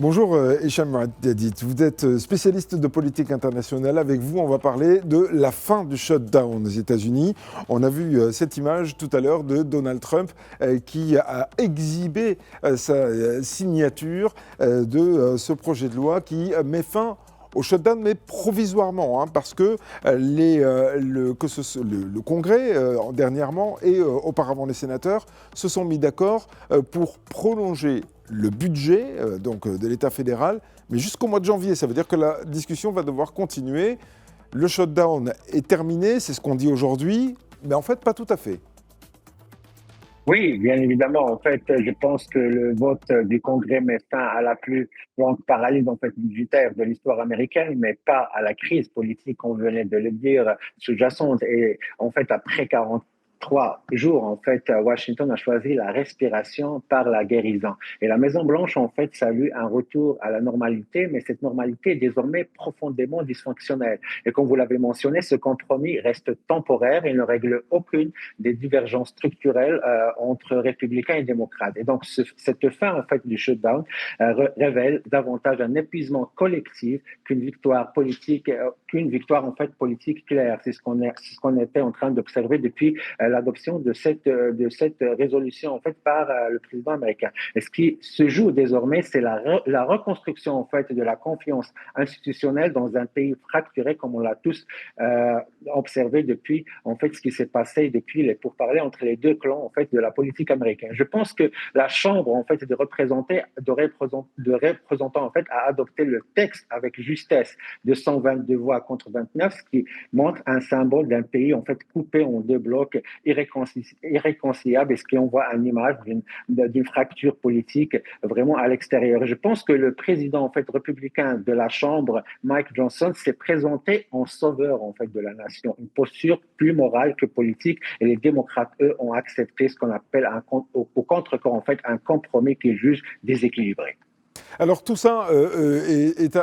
Bonjour Hicham Hadid, vous êtes spécialiste de politique internationale. Avec vous, on va parler de la fin du shutdown aux États-Unis. On a vu cette image tout à l'heure de Donald Trump qui a exhibé sa signature de ce projet de loi qui met fin au shutdown, mais provisoirement, parce que, le Congrès, dernièrement, et auparavant les sénateurs, se sont mis d'accord pour prolonger le budget de l'État fédéral, mais jusqu'au mois de janvier. Ça veut dire que la discussion va devoir continuer. Le shutdown est terminé, c'est ce qu'on dit aujourd'hui, mais en fait, pas tout à fait. Oui, bien évidemment. En fait, je pense que le vote du Congrès met fin à la plus longue paralysie budgétaire de l'histoire américaine, mais pas à la crise politique, on venait de le dire, sous-jacente. Et en fait, après 43 jours, en fait, Washington a choisi la respiration par la guérison. Et la Maison-Blanche, en fait, salue un retour à la normalité, mais cette normalité est désormais profondément dysfonctionnelle. Et comme vous l'avez mentionné, ce compromis reste temporaire et ne règle aucune des divergences structurelles entre républicains et démocrates. Et donc, cette fin, en fait, du shutdown révèle davantage un épuisement collectif qu'une victoire, en fait, politique claire. C'est ce qu'on était en train d'observer depuis l'adoption de cette résolution, en fait, par le président américain. Et ce qui se joue désormais, c'est la reconstruction, en fait, de la confiance institutionnelle dans un pays fracturé, comme on l'a tous observé depuis, en fait, ce qui s'est passé depuis les pourparlers entre les deux clans, en fait, de la politique américaine. Je pense que la Chambre, en fait, de représentants, en fait, a adopté le texte avec justesse de 122 voix contre 29, ce qui montre un symbole d'un pays, en fait, coupé en deux blocs irréconciliables et ce qui envoie une image d'une fracture politique vraiment à l'extérieur. Je pense que le président, en fait, républicain de la Chambre, Mike Johnson, s'est présenté en sauveur, en fait, de la nation, une posture plus morale que politique. Et les démocrates, eux, ont accepté ce qu'on appelle au contre-corps, en fait, un compromis qu'ils jugent déséquilibré. Alors tout ça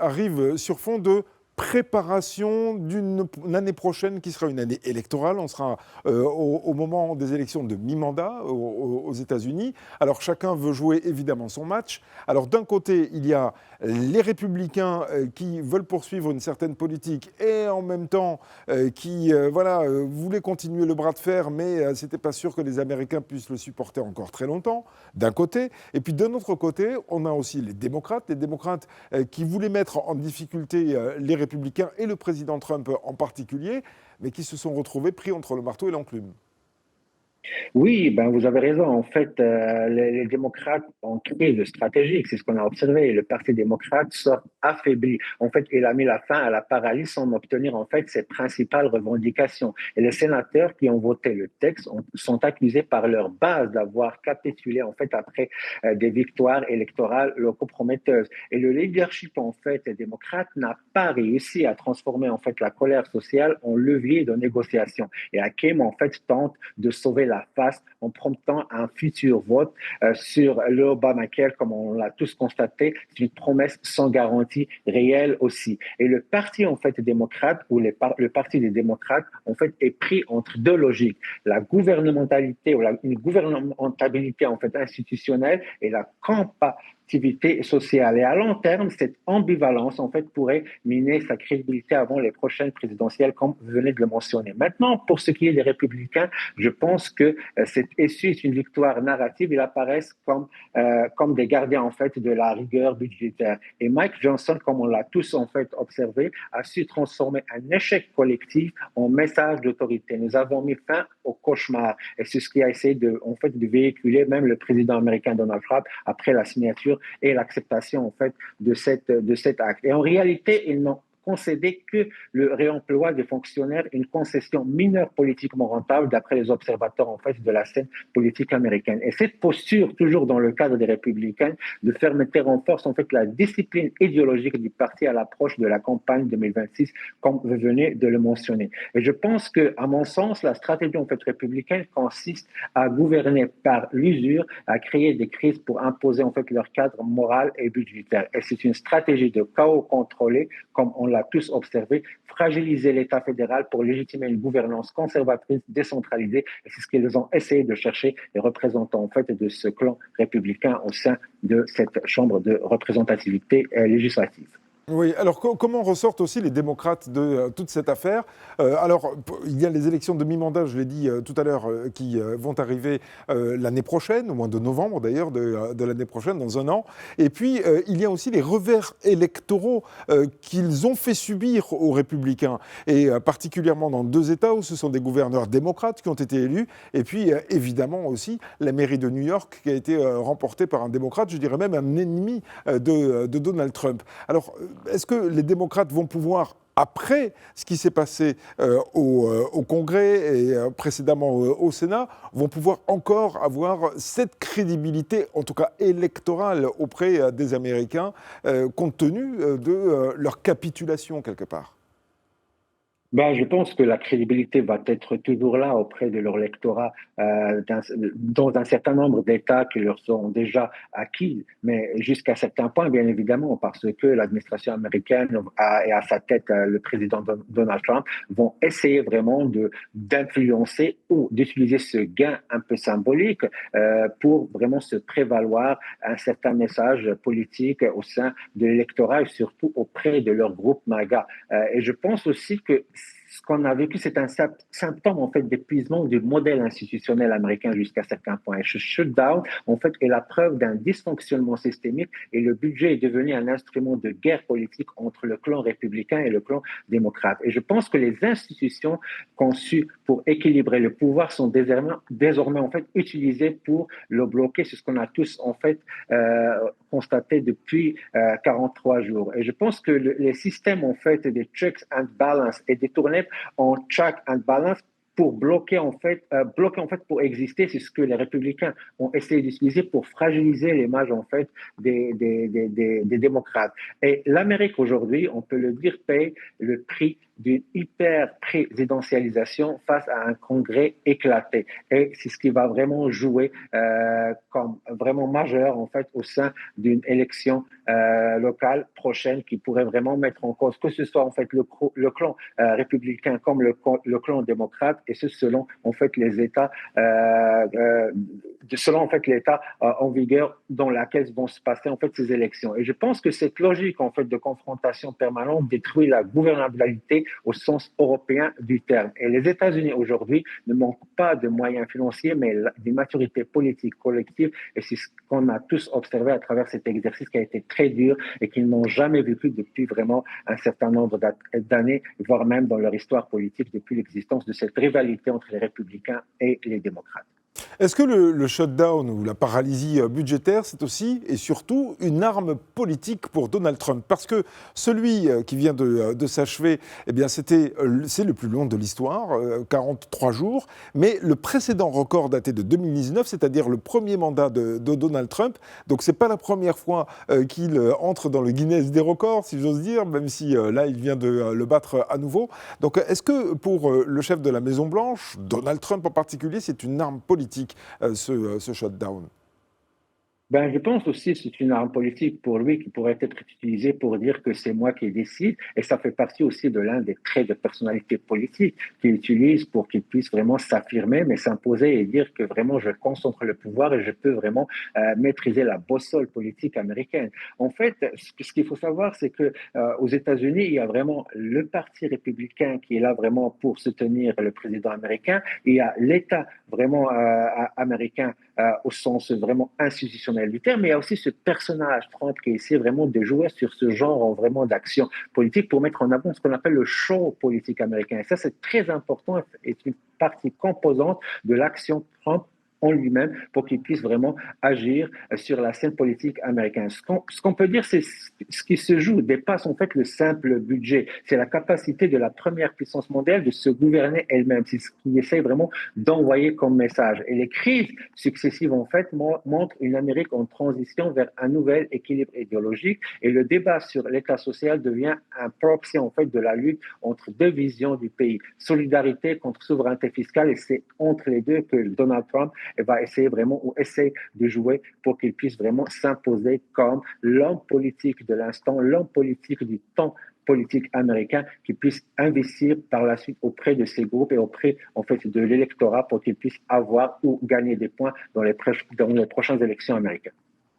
arrive sur fond de préparation d'une année prochaine qui sera une année électorale. On sera au moment des élections de mi-mandat aux États-Unis. Alors chacun veut jouer évidemment son match. Alors d'un côté, il y a les républicains qui veulent poursuivre une certaine politique et en même temps voulaient continuer le bras de fer, mais c'était pas sûr que les Américains puissent le supporter encore très longtemps, d'un côté. Et puis d'un autre côté, on a aussi les démocrates qui voulaient mettre en difficulté les républicains et le président Trump en particulier, mais qui se sont retrouvés pris entre le marteau et l'enclume. Oui, ben vous avez raison. En fait, les démocrates ont crise stratégique, c'est ce qu'on a observé. Le Parti démocrate sort affaibli. En fait, il a mis la fin à la paralysie sans obtenir en fait ses principales revendications. Et les sénateurs qui ont voté le texte sont accusés par leur base d'avoir capitulé en fait après des victoires électorales locaux prometteuses. Et le leadership en fait des démocrates n'a pas réussi à transformer en fait la colère sociale en levier de négociation. Et Hakim en fait tente de sauver la face en promptant un futur vote sur le Obamacare, comme on l'a tous constaté, c'est une promesse sans garantie réelle aussi. Et le parti en fait démocrate ou le parti des démocrates en fait est pris entre deux logiques, la gouvernementalité ou une gouvernementabilité en fait institutionnelle et la activité sociale. Et à long terme, cette ambivalence, en fait, pourrait miner sa crédibilité avant les prochaines présidentielles, comme vous venez de le mentionner. Maintenant, pour ce qui est des républicains, je pense que cette issue est une victoire narrative. Ils apparaissent comme des gardiens, en fait, de la rigueur budgétaire. Et Mike Johnson, comme on l'a tous, en fait, observé, a su transformer un échec collectif en message d'autorité. Nous avons mis fin au cauchemar. Et c'est ce qui a essayé en fait, de véhiculer même le président américain Donald Trump après la signature et l'acceptation en fait de cet acte. Et en réalité, ils n'ont concédé que le réemploi des fonctionnaires, une concession mineure politiquement rentable d'après les observateurs en fait de la scène politique américaine. Et cette posture, toujours dans le cadre des républicains, de fermeté renforce en fait la discipline idéologique du parti à l'approche de la campagne 2026, comme vous venez de le mentionner. Et je pense que, à mon sens, la stratégie en fait républicaine consiste à gouverner par l'usure, à créer des crises pour imposer en fait leur cadre moral et budgétaire. Et c'est une stratégie de chaos contrôlé, comme on l'a tous observé, fragiliser l'État fédéral pour légitimer une gouvernance conservatrice, décentralisée. Et c'est ce qu'ils ont essayé de chercher, les représentants en fait de ce clan républicain au sein de cette chambre de représentativité législative. Oui, alors comment ressortent aussi les démocrates de toute cette affaire? Alors, il y a les élections de mi-mandat, je l'ai dit tout à l'heure, qui vont arriver l'année prochaine, au mois de novembre d'ailleurs, de l'année prochaine, dans un an. Et puis, il y a aussi les revers électoraux qu'ils ont fait subir aux républicains, et particulièrement dans deux États où ce sont des gouverneurs démocrates qui ont été élus, et puis évidemment aussi la mairie de New York qui a été remportée par un démocrate, je dirais même un ennemi de Donald Trump. Alors, est-ce que les démocrates vont pouvoir, après ce qui s'est passé au Congrès et précédemment au Sénat, vont pouvoir encore avoir cette crédibilité, en tout cas électorale, auprès des Américains, compte tenu de leur capitulation quelque part? Ben, je pense que la crédibilité va être toujours là auprès de leur lectorat dans un certain nombre d'États qui leur sont déjà acquis, mais jusqu'à certains points, bien évidemment, parce que l'administration américaine et à sa tête le président Donald Trump vont essayer vraiment d'influencer ou d'utiliser ce gain un peu symbolique pour vraiment se prévaloir un certain message politique au sein de l'électorat et surtout auprès de leur groupe MAGA. Et je pense aussi que ce qu'on a vécu, c'est un symptôme en fait d'épuisement du modèle institutionnel américain jusqu'à certains points. Et ce shutdown, en fait, est la preuve d'un dysfonctionnement systémique et le budget est devenu un instrument de guerre politique entre le clan républicain et le clan démocrate. Et je pense que les institutions conçues pour équilibrer le pouvoir sont désormais en fait utilisées pour le bloquer. C'est ce qu'on a tous en fait constaté depuis 43 jours. Et je pense que les systèmes en fait des checks and balances est détourné en check and balance pour bloquer en fait pour exister. C'est ce que les républicains ont essayé d'utiliser pour fragiliser l'image en fait des démocrates. Et l'Amérique aujourd'hui, on peut le dire, paye le prix d'une hyper-présidentialisation face à un congrès éclaté. Et c'est ce qui va vraiment jouer comme vraiment majeur en fait au sein d'une élection locale prochaine qui pourrait vraiment mettre en cause que ce soit en fait le clan républicain comme le clan démocrate, et ce selon en fait les États selon en fait l'État en vigueur dans laquelle vont se passer en fait ces élections. Et je pense que cette logique en fait de confrontation permanente détruit la gouvernabilité au sens européen du terme. Et les États-Unis aujourd'hui ne manquent pas de moyens financiers, mais des maturités politiques collectives. Et c'est ce qu'on a tous observé à travers cet exercice qui a été très dur et qu'ils n'ont jamais vécu depuis vraiment un certain nombre d'années, voire même dans leur histoire politique depuis l'existence de cette rivalité entre les républicains et les démocrates. Est-ce que le shutdown ou la paralysie budgétaire, c'est aussi et surtout une arme politique pour Donald Trump? Parce que celui qui vient de s'achever, eh bien c'est le plus long de l'histoire, 43 jours, mais le précédent record daté de 2019, c'est-à-dire le premier mandat de Donald Trump, donc c'est pas la première fois qu'il entre dans le Guinness des records, si j'ose dire, même si là il vient de le battre à nouveau. Donc est-ce que pour le chef de la Maison-Blanche, Donald Trump en particulier, c'est une arme politique, ce shutdown? Ben, je pense aussi que c'est une arme politique pour lui qui pourrait être utilisée pour dire que c'est moi qui décide. Et ça fait partie aussi de l'un des traits de personnalité politique qu'il utilise pour qu'il puisse vraiment s'affirmer, mais s'imposer et dire que vraiment je concentre le pouvoir et je peux vraiment maîtriser la boussole politique américaine. En fait, ce qu'il faut savoir, c'est que aux États-Unis, il y a vraiment le parti républicain qui est là vraiment pour soutenir le président américain. Il y a l'État vraiment américain au sens vraiment institutionnel du terme, mais il y a aussi ce personnage Trump qui essaie vraiment de jouer sur ce genre vraiment d'action politique pour mettre en avant ce qu'on appelle le show politique américain. Et ça, c'est très important et c'est une partie composante de l'action Trump en lui-même pour qu'il puisse vraiment agir sur la scène politique américaine. Ce qu'on peut dire, c'est ce qui se joue dépasse en fait le simple budget. C'est la capacité de la première puissance mondiale de se gouverner elle-même. C'est ce qu'il essaie vraiment d'envoyer comme message. Et les crises successives, en fait, montrent une Amérique en transition vers un nouvel équilibre idéologique. Et le débat sur l'État social devient un proxy, en fait, de la lutte entre deux visions du pays. Solidarité contre souveraineté fiscale. Et c'est entre les deux que Donald Trump va essayer vraiment ou essaie de jouer pour qu'il puisse vraiment s'imposer comme l'homme politique de l'instant, l'homme politique du temps politiques américains qui puissent investir par la suite auprès de ces groupes et auprès en fait de l'électorat pour qu'ils puissent avoir ou gagner des points dans les prochaines élections américaines.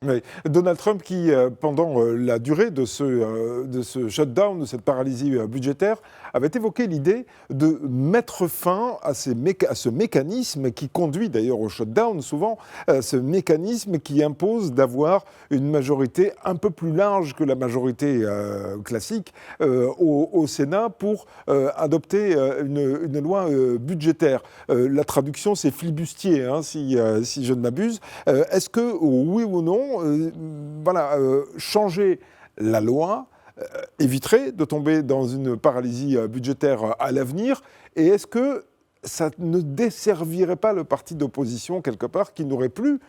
Oui. Donald Trump qui, pendant la durée de ce shutdown, de cette paralysie budgétaire, avait évoqué l'idée de mettre fin à ce mécanisme qui conduit d'ailleurs au shutdown souvent, ce mécanisme qui impose d'avoir une majorité un peu plus large que la majorité classique au Sénat pour adopter une loi budgétaire. La traduction, c'est flibustier, hein, si je ne m'abuse. Est-ce que, oui ou non, changer la loi éviterait de tomber dans une paralysie budgétaire à l'avenir? Et est-ce que ça ne desservirait pas le parti d'opposition quelque part qui n'aurait plus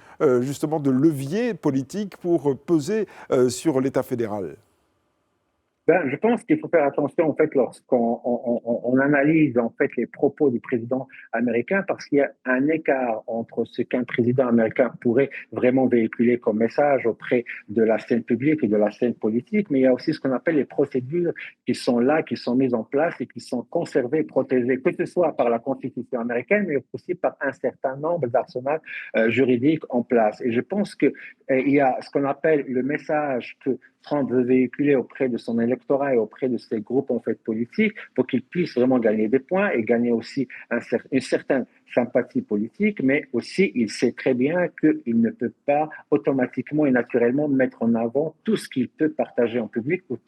justement de levier politique pour peser sur l'État fédéral? Je pense qu'il faut faire attention en fait lorsqu'on analyse en fait les propos du président américain parce qu'il y a un écart entre ce qu'un président américain pourrait vraiment véhiculer comme message auprès de la scène publique et de la scène politique, mais il y a aussi ce qu'on appelle les procédures qui sont là, qui sont mises en place et qui sont conservées, protégées, que ce soit par la Constitution américaine, mais aussi par un certain nombre d'arsenals juridiques en place. Et je pense que il y a ce qu'on appelle le message que Trump veut véhiculer auprès de son électorat et auprès de ses groupes en fait politiques pour qu'ils puissent vraiment gagner des points et gagner aussi une certaine sympathie politique, mais aussi il sait très bien qu'il ne peut pas automatiquement et naturellement mettre en avant tout ce qu'il peut partager en public ou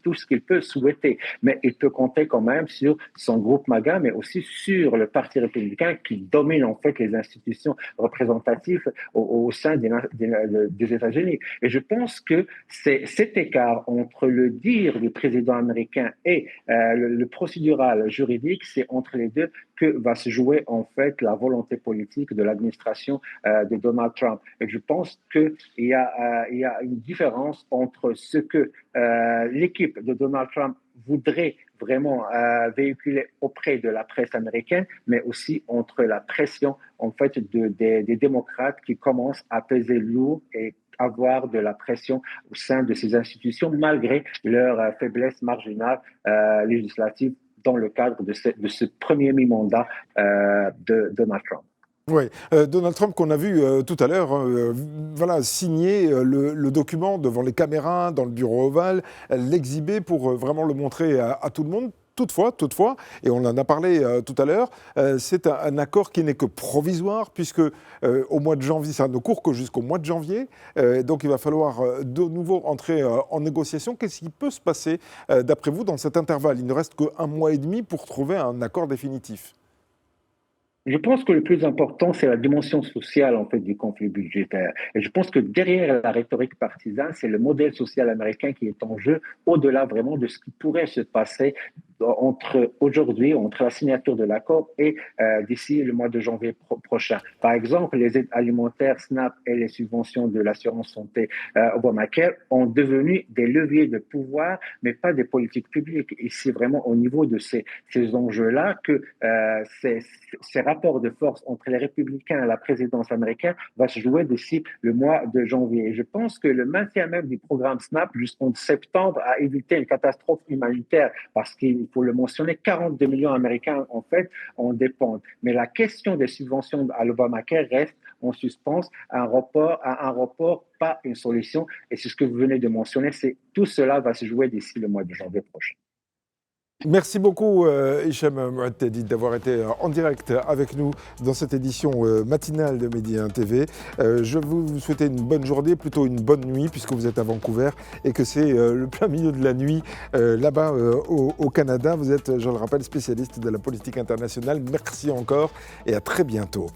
tout ce qu'il peut souhaiter. Mais il peut compter quand même sur son groupe MAGA, mais aussi sur le Parti républicain qui domine en fait les institutions représentatives au sein des États-Unis. Et je pense que c'est cet écart entre le dire du président américain et le procédural juridique, c'est entre les deux que va se jouer en fait la volonté politique de l'administration de Donald Trump. Et je pense qu'il y a une différence entre ce que l'équipe de Donald Trump voudrait vraiment véhiculer auprès de la presse américaine, mais aussi entre la pression en fait des démocrates qui commencent à peser lourd et avoir de la pression au sein de ces institutions malgré leur faiblesse marginale législative dans le cadre de ce premier mi-mandat de Donald Trump. Oui, Donald Trump qu'on a vu tout à l'heure signer le document devant les caméras dans le bureau ovale, l'exhiber pour vraiment le montrer à tout le monde. Toutefois, et on en a parlé tout à l'heure, c'est un accord qui n'est que provisoire puisque au mois de janvier, ça ne court que jusqu'au mois de janvier, donc il va falloir de nouveau entrer en négociation. Qu'est-ce qui peut se passer d'après vous dans cet intervalle? Il ne reste qu'un mois et demi pour trouver un accord définitif. Je pense que le plus important, c'est la dimension sociale en fait du conflit budgétaire. Et je pense que derrière la rhétorique partisane, c'est le modèle social américain qui est en jeu, au-delà vraiment de ce qui pourrait se passer entre la signature de l'accord et d'ici le mois de janvier prochain. Par exemple, les aides alimentaires SNAP et les subventions de l'assurance santé Obamacare ont devenu des leviers de pouvoir, mais pas des politiques publiques. Et c'est vraiment au niveau de ces enjeux-là que ces rapports de force entre les républicains et la présidence américaine va se jouer d'ici le mois de janvier. Et je pense que le maintien même du programme SNAP jusqu'en septembre a évité une catastrophe humanitaire parce qu'il faut le mentionner, 42 millions d'Américains, en fait, en dépendent. Mais la question des subventions à l'Obamacare reste en suspens. Un report, pas une solution. Et c'est ce que vous venez de mentionner, c'est tout cela va se jouer d'ici le mois de janvier prochain. Merci beaucoup Hicham Mouattedi d'avoir été en direct avec nous dans cette édition matinale de Midi 1 TV. Je vous souhaite une bonne journée, plutôt une bonne nuit puisque vous êtes à Vancouver et que c'est le plein milieu de la nuit là-bas au Canada. Vous êtes, je le rappelle, spécialiste de la politique internationale. Merci encore et à très bientôt.